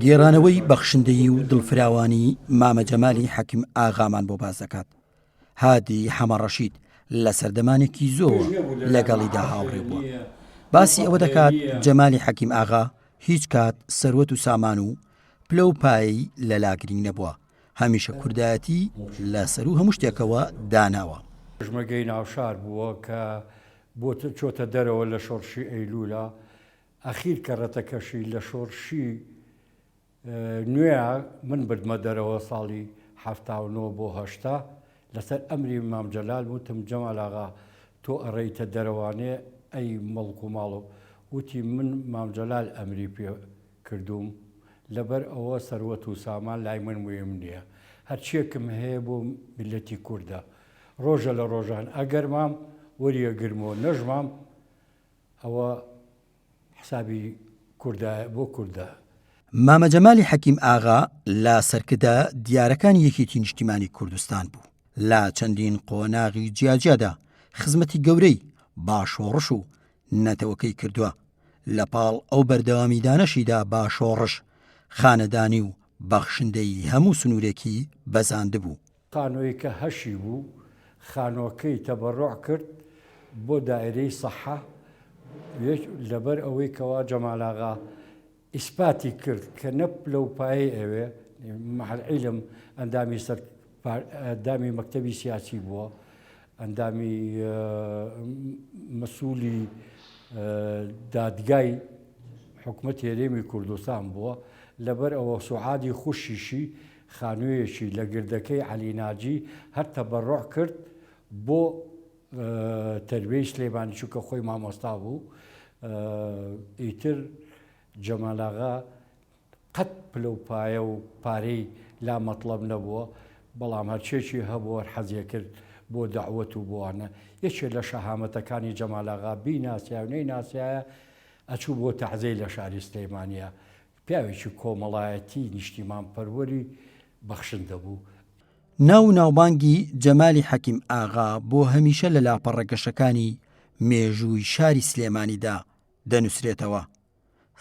گێڕانەوەی بەخشندەیی و دڵفراوانی مامە جەمالی حەکیم ئاغامان بۆ باز دەکات. هادی حەمەڕەشید لە سەردەمانێکی زۆر لەگەڵیدا هاوڕێ بووە. باسی ئەوە دەکات جەمالی حەکیم ئاغا هیچ کات سەروەت و سامان و پلە و پایی لەلاگرنگ نەبووە، هەمیشە کوردایەتی لە سەر و هەموو شتێکەوە داناوە. ژمەگەی ناوشار بووە کە بۆ چۆتە دەرەوە لە شۆڕشی ئەیلوولە، ئەخیر کە ڕەتەکەشی لە شۆڕشی نوێ من بردمە دەرەوە ساڵی 79 بۆ 80 لەسەر ئەمری مام جەلال وتم جەمال ئاغا تۆ ئەڕێیتە دەرەوانێ ئەی مەڵک و ماڵ و وتی من مام جەلال ئەمری پێ کردوم لەبەر ئەوە سەروەت و سامان لای من وێم نییە، هەرچیەکم هەیە بۆ میلەتی کووردە، ڕۆژە لە ڕۆژان ئەگەر مام وەریە گرمەوە نەژمام ئەوە حسابی کووردایە بۆ کووردە. مامە جەمالی حەکیم ئاغا لە سەرکردا دیارەکانی یەکێتی نیشتیمانی کوردستان بوو. لە چەندین قۆناغی جیاجیادا خزمەتی گەورەی باشۆڕش و نەتەوەکەی کردووە. لە پاڵ ئەو بەردەوامی دانەشیدا باشۆڕش خانەدانی و بەخشندەی هەموو سنوورێکی بەزاند بوو. خانۆی کە هەشی بوو خانۆکەی تەبەڕۆع کرد بۆ دایرەی سەحە لەبەر ئەوەی کەوا جەمال ئاغا ئیسپاتی کرد کە نە پلە و پایەی ئەوێ مەحەل عیلم ئەندامی مەکتەبی سیاسی بووە، ئەندامی مەسوولی دادگای حکومەت هێرێمی کوردستان بووە، لەبەر ئەوە سوعادی خوشیشی خانوویەکی لە گردەکەی عەلی ناجی هەر تەبەڕۆع کرد بۆ تەربیەی سلێمانی چووکە خۆی مامۆستا بوو. ئیتر جەمال ئاغا قەت پلە و پایە و پارەی لا مەطلەب نەبووە، بەڵام هەرچێکی هەبووە حەزیە کرد بۆ دەعوەت و بۆوانە. یەکێک لە شەهامەتەکانی جەمال ئاغا بیناسیە و نەیناسیایە ئەچوو بۆ تەعزیە لە شاری سلێمانیە، پیاوێکی کۆمەڵایەتی نیشتیمان پەروەری بەخشندە بوو. ناو ناوبانگی جەمالی حەکیم ئاغا بۆ هەمیشە لە لاپەڕەگەشەکانی مێژووی شاری سلێمانیدا دەنووسرێتەوە.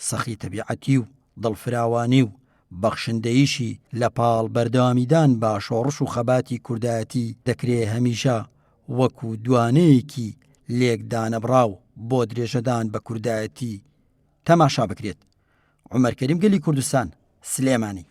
سەخی تەبیعەتی و دڵفراوانی و بەخشندەییشی لە پاڵ بەردەوامیدان بە شۆڕش و خەباتی کوردایەتی دەکرێ هەمیشە وەکو دوانەیەکی لێکدانەبراو بۆ درێژەدان بە کوردایەتی تەماشا بکرێت. عومەر کەریم، گەلی کوردستان، سلێمانی.